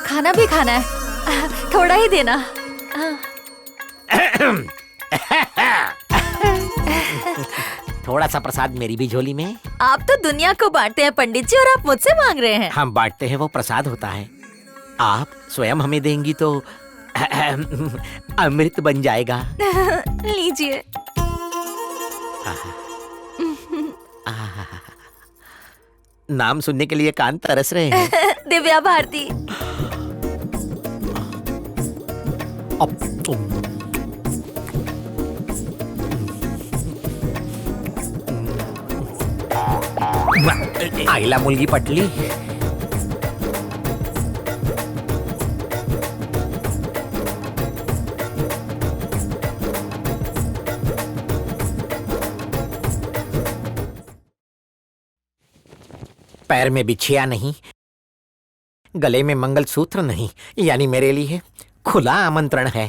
खाना भी खाना है, थोड़ा ही देना। थोड़ा सा प्रसाद मेरी भी झोली में। आप तो दुनिया को बांटते हैं पंडित जी, और आप मुझसे मांग रहे हैं। हम बांटते हैं वो प्रसाद होता है, आप स्वयं हमें देंगी तो अमृत बन जाएगा। लीजिए। नाम सुनने के लिए कान तरस रहे हैं। दिव्या भारती। आईला मुलगी पटली। पैर में बिछिया नहीं, गले में मंगलसूत्र नहीं, यानी मेरे लिए खुला आमंत्रण है।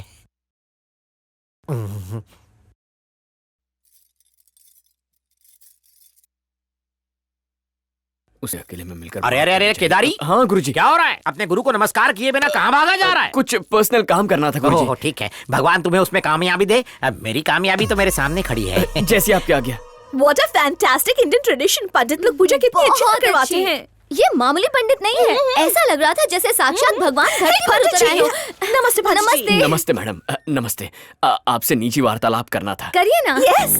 उसे अकेले में मिलकर। अरे अरे अरे केदारी। हाँ गुरुजी। क्या हो रहा है? अपने गुरु को नमस्कार किए बिना कहाँ भागा जा रहा है? कुछ पर्सनल काम करना था गुरुजी। ठीक है, भगवान तुम्हें उसमें कामयाबी दे। अब मेरी कामयाबी तो मेरे सामने खड़ी है। जैसी आपकी आज्ञा। What a fantastic Indian tradition! पंडित लोग पूजा कितनी अच्छी करवाते हैं। ये मामूली पंडित नहीं है, ऐसा लग रहा था जैसे साक्षात भगवान धरती पर उतर आए हो। नमस्ते नमस्ते। नमस्ते मैडम, नमस्ते। आपसे निजी वार्तालाप करना था। करिए ना। Yes.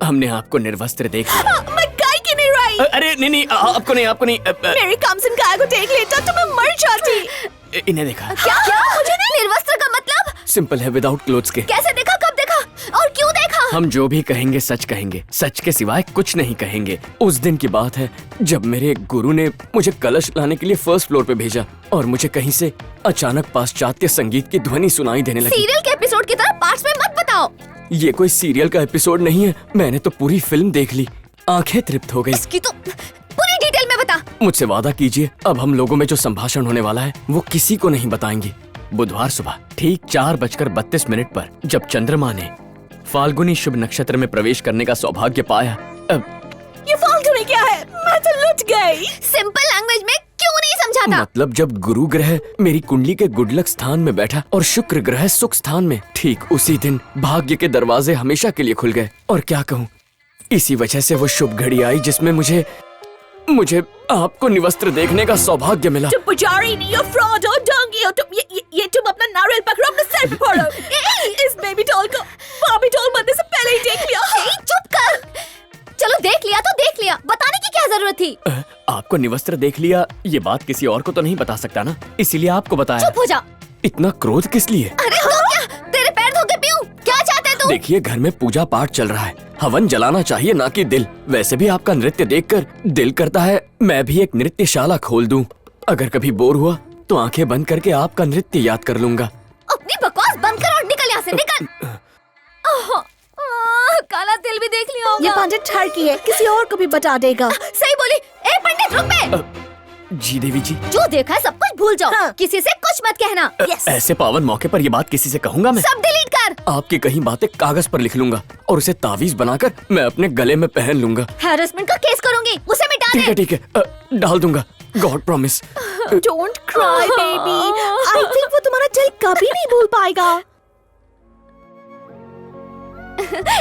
हमने आपको निर्वस्त्र देख लिया। मैं गाय की नहीं रही। अरे नहीं, आपको नहीं। मेरी कमसन गाय को देख लेता तो मैं मर जाती। इन्हें देखा? क्या मुझे नहीं? निर्वस्त्र का मतलब? सिंपल है, विदाउट क्लोथ्स के। कैसे देखा, कब देखा और क्यों देखा? हम जो भी कहेंगे सच कहेंगे, सच के सिवाय कुछ नहीं कहेंगे। उस दिन की बात है जब मेरे गुरु ने मुझे कलश लाने के लिए फर्स्ट फ्लोर पे भेजा और मुझे कहीं से अचानक पाश्चात्य संगीत की ध्वनि सुनाई देने लगी। सीरियल के एपिसोड की तरह पार्ट्स में मत बताओ। ये कोई सीरियल का एपिसोड नहीं है, मैंने तो पूरी फिल्म देख ली, आंखें तृप्त हो गई। इसकी तो पूरी डिटेल में बता। मुझसे वादा कीजिए, अब हम लोगों में जो संभाषण होने वाला है वो किसी को नहीं बताएंगे। बुधवार सुबह ठीक 4:32 पर जब चंद्रमा ने फाल्गुनी शुभ नक्षत्र में प्रवेश करने का सौभाग्य पाया। अब ये फाल्गुनी क्या है? मैं तो लुट गई। सिंपल लैंग्वेज में क्यों नहीं समझाता? मतलब जब गुरु ग्रह मेरी कुंडली के गुडलक स्थान में बैठा और शुक्र ग्रह सुख स्थान में, ठीक उसी दिन भाग्य के दरवाजे हमेशा के लिए खुल गए। और क्या कहूँ, इसी वजह से वो शुभ घड़ी आई जिसमें मुझे आपको निवस्त्र देखने का सौभाग्य मिला। तुम पुजारी नहीं हो, फ्रॉड हो, ढोंगी हो तुम। ये तुम अपना नारियल पकड़ो, अपने सर पे फोड़ो। इस बेबी डॉल को बॉबी डॉल बनने से पहले ही देख लिया। चुप कर। चलो देख लिया तो देख लिया, बताने की क्या जरूरत थी? आपको निवस्त्र देख लिया, ये बात किसी और को तो नहीं बता सकता ना, इसीलिए आपको बताया। चुप हो जा। इतना क्रोध किस लिए? अरे तो क्या, तेरे पैर धो के पीऊं? क्या चाहते तू? देखिए, घर में पूजा पाठ चल रहा है, हवन जलाना चाहिए ना कि दिल। वैसे भी आपका नृत्य देखकर दिल करता है मैं भी एक नृत्यशाला खोल दूं। अगर कभी बोर हुआ तो आंखें बंद करके आपका नृत्य याद कर लूंगा। अपनी बकवास बंद कर और निकल यहाँ से, निकल। काला तिल भी देख लिया होगा। ये पंडित ठरकी है, किसी और को भी बता देगा। सही बोली। ए पंडित रुक बे। जी देवी जी। जो देखा है सब कुछ भूल जाओ। हाँ। किसी से कुछ मत कहना। ऐसे पावन मौके पर ये बात किसी से कहूंगा मैं? सब डिलीट कर। आपकी कहीं बातें कागज पर लिख लूंगा और उसे तावीज बनाकर मैं अपने गले में पहन लूंगा। हैरेसमेंट का केस करूंगी, उसे मिटा दे। ठीक है, डाल दूंगा, God promise. Don't cry, baby. I think वो तुम्हारा दिल कभी नहीं भूल पाएगा।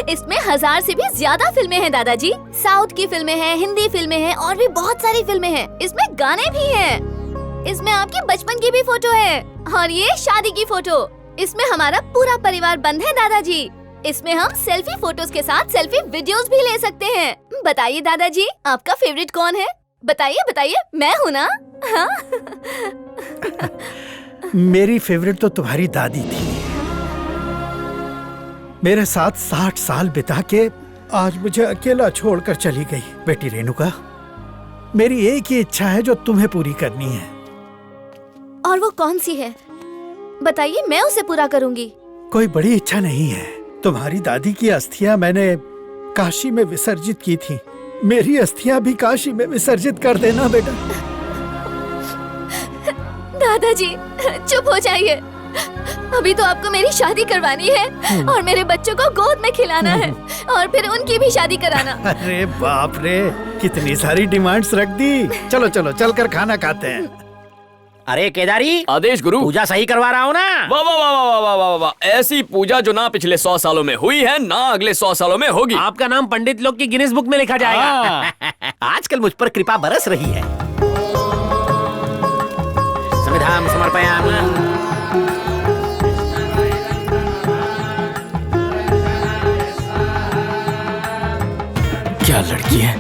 इसमें 1000 से भी ज्यादा फिल्में हैं दादाजी। साउथ की फिल्में हैं, हिंदी फिल्में हैं और भी बहुत सारी फिल्में हैं। इसमें गाने भी हैं। इसमें आपके बचपन की भी फोटो है और ये शादी की फोटो। इसमें हमारा पूरा परिवार बंद है दादाजी। इसमें हम सेल्फी फोटोज के साथ सेल्फी वीडियोस भी ले सकते हैं। बताइए दादाजी, आपका फेवरेट कौन है? बताइए बताइए, मैं हूँ ना। हाँ? मेरी फेवरेट तो तुम्हारी दादी थी। मेरे साथ 60 साल बिता के आज मुझे अकेला छोड़कर चली गई। बेटी रेणुका, मेरी एक ही इच्छा है जो तुम्हें पूरी करनी है। और वो कौन सी है? बताइए, मैं उसे पूरा करूंगी। कोई बड़ी इच्छा नहीं है। तुम्हारी दादी की अस्थियां मैंने काशी में विसर्जित की थी। मेरी अस्थियां भी काशी में विसर्जित कर देना बेटा। दादाजी चुप हो जाइए। अभी तो आपको मेरी शादी करवानी है और मेरे बच्चों को गोद में खिलाना है और फिर उनकी भी शादी कराना। अरे बाप रे, कितनी सारी डिमांड्स रख दी। चलो चलो चलकर खाना खाते हैं। अरे केदारी, आदेश गुरु। पूजा सही करवा रहा हूँ ना? वाह वाह वाह वाह वाह वाह वाह, ऐसी पूजा जो ना पिछले 100 सालों में हुई है ना अगले 100 सालों में होगी। आपका नाम पंडित लोग की गिनीज बुक में लिखा जाएगा। आजकल मुझ पर कृपा बरस रही है। समिधाम समर्पयामि। क्या लड़की है,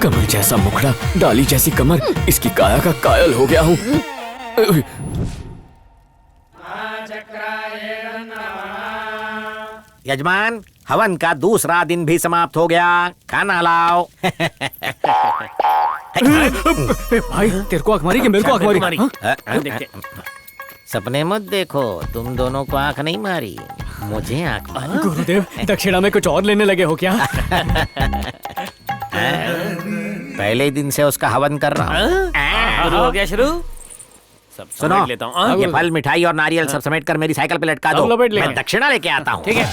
कमर जैसा मुखड़ा, डाली जैसी कमर, इसकी काया का कायल हो गया हूँ। यजमान, हवन का दूसरा दिन भी समाप्त हो गया, खाना लाओ। भाई तेरे को आंख मारी कि मेरे को आंख मारी? सपने मत देखो, तुम दोनों को आंख नहीं मारी, मुझे आंख मारी। गुरुदेव, दक्षिणा में कुछ और लेने लगे हो क्या? पहले दिन से उसका हवन कर रहा हूँ। शुरू हो गया शुरू। सब सुनो, समेट लेता हूँ। ये फल, मिठाई और नारियल सब समेट कर मेरी साइकिल पे लटका दो। अब लपेट लेंगे। मैं दक्षिणा लेके आता हूँ। ठीक है।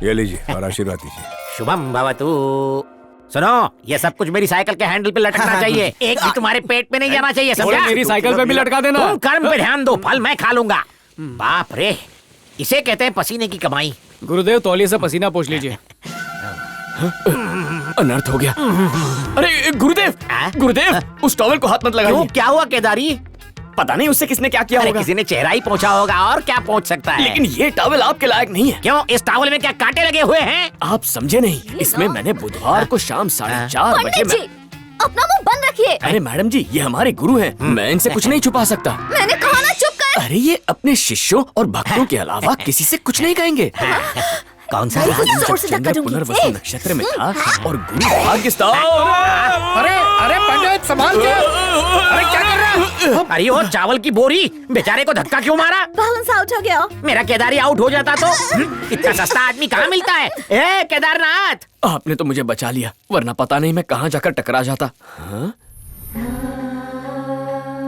ये लीजिए और आशीर्वाद दीजिए। शुभम भवतु। सुनो, ये सब कुछ मेरी साइकिल के हैंडल पे लटकना चाहिए, एक भी तुम्हारे पेट में नहीं जाना चाहिए, थोड़ा समझा? मेरी साइकिल पे भी लटका देना। तुम कर्म पे ध्यान दो, फल मैं खा लूंगा। बाप रे, इसे कहते हैं पसीने की कमाई। गुरुदेव, तौलिए से पसीना पोंछ लीजिए। अनर्थ हो गया। अरे गुरुदेव, गुरुदेव, उस टॉवल को हाथ मत क्यों, लगाइए। क्या हुआ केदारी? पता नहीं उससे किसने क्या किया अरे होगा। किसी ने चेहरा ही पहुंचा होगा, और क्या पहुंच सकता है? लेकिन ये टॉवल आपके लायक नहीं है। क्यों, इस टॉवल में क्या कांटे लगे हुए हैं? आप समझे नहीं, इसमें मैंने बुधवार को शाम 4:30 बजे पंडित जी, अपना मुंह बंद रखिए। अरे मैडम जी, ये हमारे गुरु हैं, मैं इनसे कुछ नहीं छुपा सकता। मैंने कहा ना चुप कर। अरे ये अपने शिष्यों और भक्तों के अलावा किसी से कुछ नहीं कहेंगे। कौन सा? जोर से धक्का दूंगी। पुनर्वसु नक्षत्र में था और गुरु भाग्य अरे अरे पंडित, संभाल के। अरे क्या कर रहा है? अरे वो चावल की बोरी, बेचारे को धक्का क्यों मारा? बैलेंस आउट हो गया। मेरा केदारी आउट हो जाता तो? इतना सस्ता आदमी कहाँ मिलता है? ए केदारनाथ, आपने तो मुझे बचा लिया, वरना पता नहीं मैं कहाँ जाकर टकरा जाता। हाँ?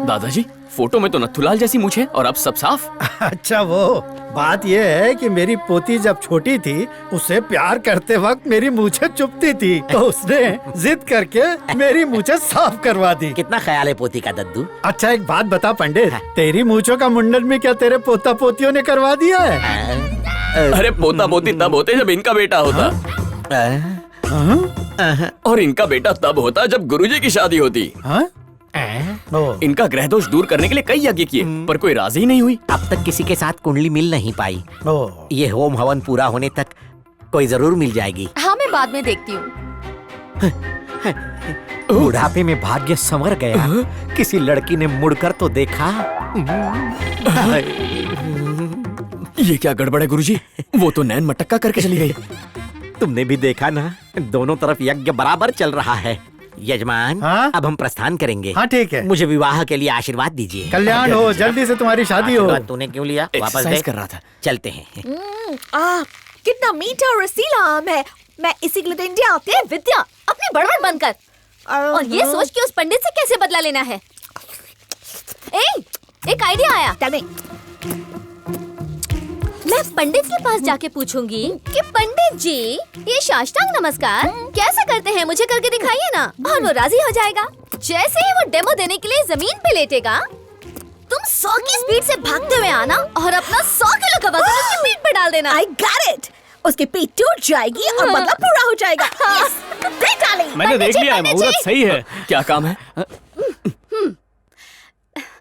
दादाजी, फोटो में तो नथुलाल जैसी मूंछ है और अब सब साफ। अच्छा, वो बात ये है कि मेरी पोती जब छोटी थी, उसे प्यार करते वक्त मेरी मूछें चुभती थी, तो उसने जिद करके मेरी मूछें साफ करवा दी। कितना ख्याल है पोती का दद्दू? अच्छा एक बात बता पंडित, तेरी मूछों का मुंडन में क्या तेरे पोता पोतियों ने करवा दिया है? अरे पोता पोती तब होते जब इनका बेटा होता, और इनका बेटा तब होता जब गुरुजी की शादी होती। हाँ? ओ, इनका ग्रह दोष दूर करने के लिए कई यज्ञ किए, पर कोई राजी ही नहीं हुई। अब तक किसी के साथ कुंडली मिल नहीं पाई। ओ, ये होम हवन पूरा होने तक कोई जरूर मिल जाएगी। हाँ, मैं बाद में देखती हूँ। बुढ़ापे में भाग्य संवर गया, किसी लड़की ने मुड़कर तो देखा। ये क्या गड़बड़ है गुरुजी? वो तो नैन मटक्का करके चली गई। तुमने भी देखा ना, दोनों तरफ यज्ञ बराबर चल रहा है। यजमान, हाँ? अब हम प्रस्थान करेंगे। हाँ ठीक है। मुझे विवाह के लिए आशीर्वाद दीजिए। कल्याण हो, जल्दी से तुम्हारी शादी हो। आशीर्वाद तूने क्यों लिया? वापस एक्सरसाइज दे। कर रहा था। चलते हैं। कितना मीठा और रसीला आम है। मैं इसी के लिए तो इंडिया आती हूँ। विद्या, अपनी बड़बड़ बंद कर और ये सोच कि उस पंडित से कैसे बदला लेना है। एक आइडिया आया। Tell me. मैं पंडित के पास जाके पूछूंगी कि पंडित जी, ये साष्टांग नमस्कार कैसे करते हैं, मुझे करके दिखाइए ना। और वो राजी हो जाएगा। जैसे ही वो डेमो देने के लिए जमीन पे लेटेगा, तुम 100 की स्पीड से भागते हुए आना और अपना 100 किलो का वजन उसकी पीठ पे डाल देना। I got it. उसकी पीठ टूट जाएगी और मतलब पूरा हो जाएगा। Yes. Great, darling. मैंने देख लिया है, मुहूर्त सही है। क्या काम है?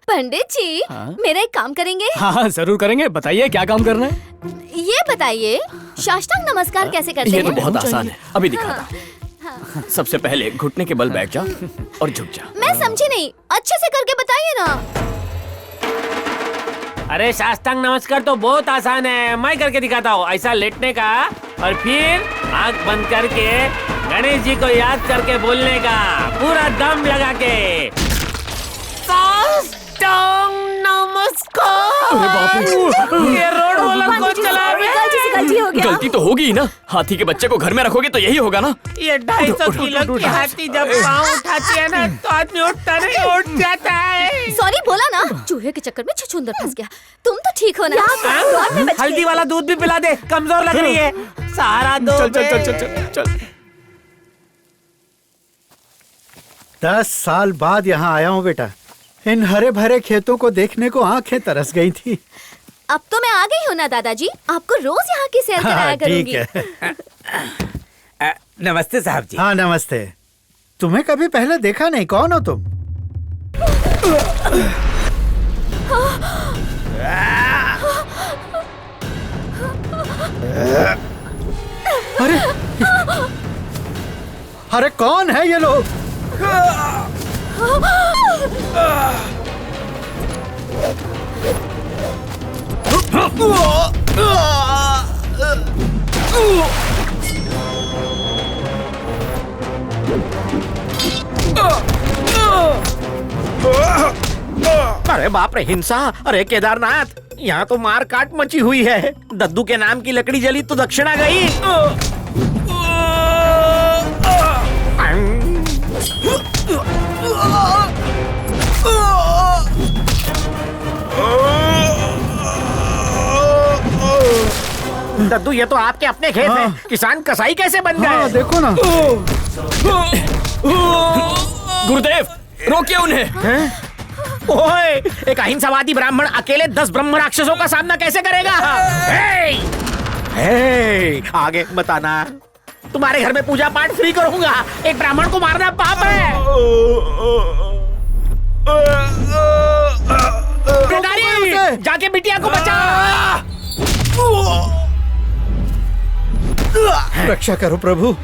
पंडित जी, मेरा एक काम करेंगे? हाँ जरूर करेंगे, बताइए क्या काम करना है? ये बताइए, साष्टांग नमस्कार कैसे करते ये तो हैं? बहुत आसान है, अभी दिखाता हूँ। सबसे पहले घुटने के बल बैठ जा और झुक जा। मैं समझी नहीं, अच्छे से करके बताइए ना। अरे साष्टांग नमस्कार तो बहुत आसान है, मैं करके दिखाता हूँ। ऐसा लेटने का और फिर आंख बंद करके गणेश जी को याद करके बोलने का, पूरा दम लगा के। साष्टांग नमस्कार। अरे बाप रे, ये रोड रोलर कौन चला रहा है? गलती से गलती हो गया। गलती तो होगी ही ना। हाथी के बच्चे को घर में रखोगे तो यही होगा ना। ये 250 किलो की हाथी जब पाँव उठाती है ना तो आदमी उठता नहीं, उठ जाता है। सॉरी बोला ना, चूहे के चक्कर में छछूंदर फंस गया। तुम तो ठीक हो ना? हाँ? हल्दी वाला दूध भी पिला दे, कमजोर लग रही है। सारा दो चल चल चल चल चल चल। 10 साल बाद यहाँ आया हूँ बेटा। इन हरे भरे खेतों को देखने को आंखें तरस गई थी। अब तो मैं आ गई हूँ ना दादाजी, आपको रोज यहाँ की सैर कराया ठीक करूंगी। है। नमस्ते साहब जी। हाँ नमस्ते। तुम्हें कभी पहले देखा नहीं, कौन हो तुम? अरे अरे कौन है ये लोग? अरे बाप रे, हिंसा! अरे केदारनाथ, यहाँ तो मार काट मची हुई है। दद्दू के नाम की लकड़ी जली तो दक्षिणा गई। दद्दू, ये तो आपके अपने खेत हाँ। हैं। किसान कसाई कैसे बन गए? हाँ देखो ना। गुरुदेव, रोकिए उन्हें। ओए, एक अहिंसावादी ब्राह्मण अकेले 10 ब्रह्म राक्षसों का सामना कैसे करेगा? हे! हे! आगे बताना। तुम्हारे घर में पूजा पाठ फ्री करूंगा। एक ब्राह्मण को मारना पाप है। केदारी, जाके बिटिया को बचा। रक्षा करो प्रभु।